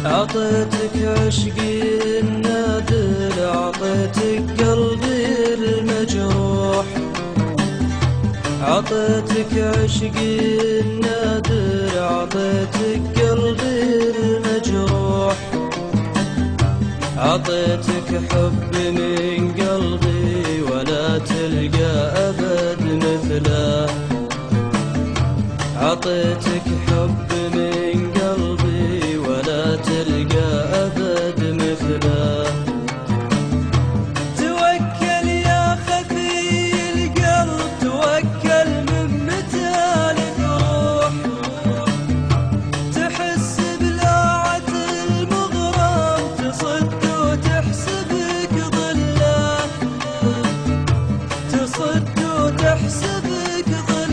عطيتك عشقي النادر، عطيتك قلبي المجروح. عطيتك عشقي النادر، عطيتك قلبي المجروح. عطيتك حب من قلبي ولا تلقى أبد مثله. عطيتك حب من قلبي ولا تلقى أبد مثله. توكل يا خفي القلب، توكل من متى لتروح. تحس بلاعة المغرم، تصد وتحسبك ظله. تصد وتحسبك ظله.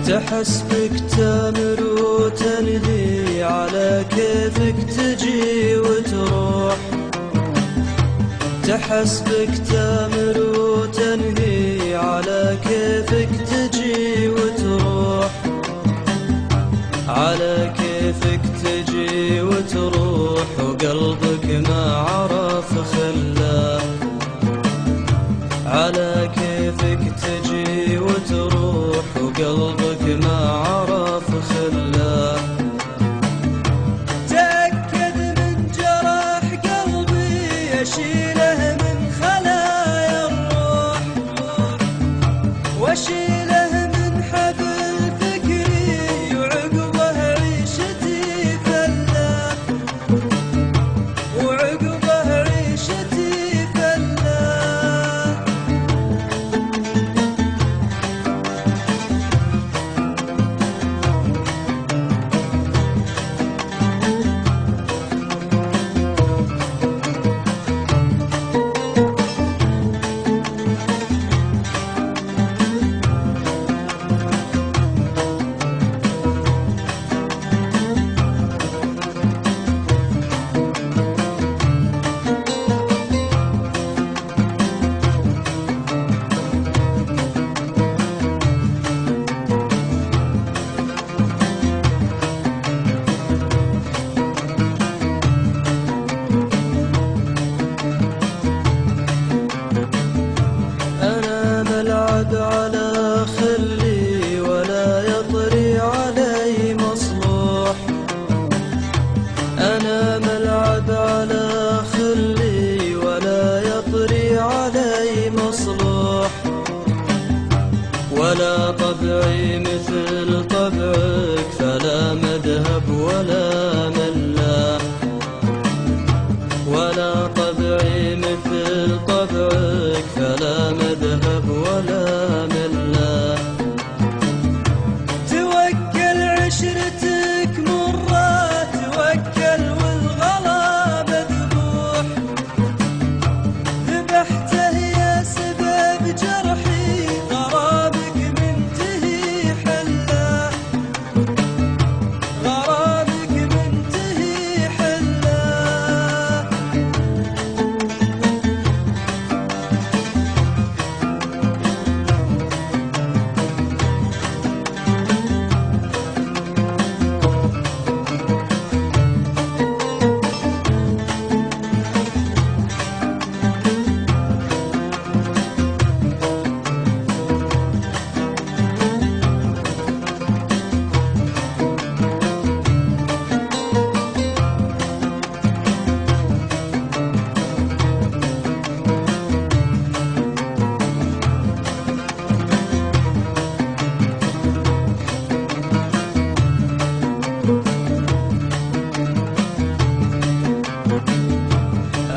تحسبك تامر وتنهي، على كيفك تجي وتروح. تحسبك تامر وتنهي، على كيفك تجي وتروح. على كيفك تجي وتروح، وقلبك ما عرف خلاه. على كيفك تجي وتروح، وقلبك ما عرف خلاه. تأكد من جرح قلبي، أشيله من خلايا الروح. وأشيله من حبل فكري، وعقبه عيشتي فله. وعقبه عيشتي فله. على خلي ولا يطري علي مصلوح. أنا ملعب على خلي ولا يطري علي مصلوح. ولا طبعي مثل طبعك، فلا مذهب ولا ملاح. ولا طبعي مثل طبعك، فلا مذهب ولا ملاح. توكل عشرتك مرة، توكل والغلا مذبوح.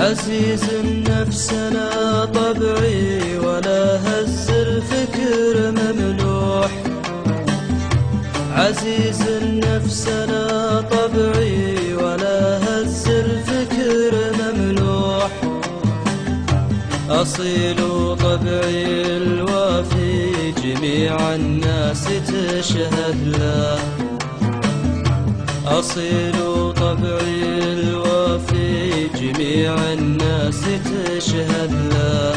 عزيز النفس أنا طبعي ولا هز الفكر مملوح. عزيز النفس أنا طبعي ولا هز الفكر مملوح. أصيل طبعي الوافي جميع الناس تشهد له. أصيل طبعي الوافي جميع الناس تشهد له.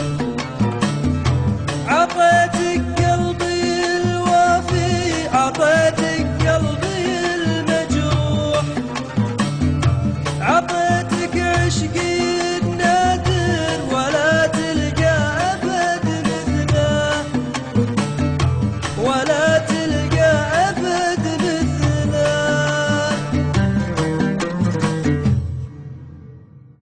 عطيتك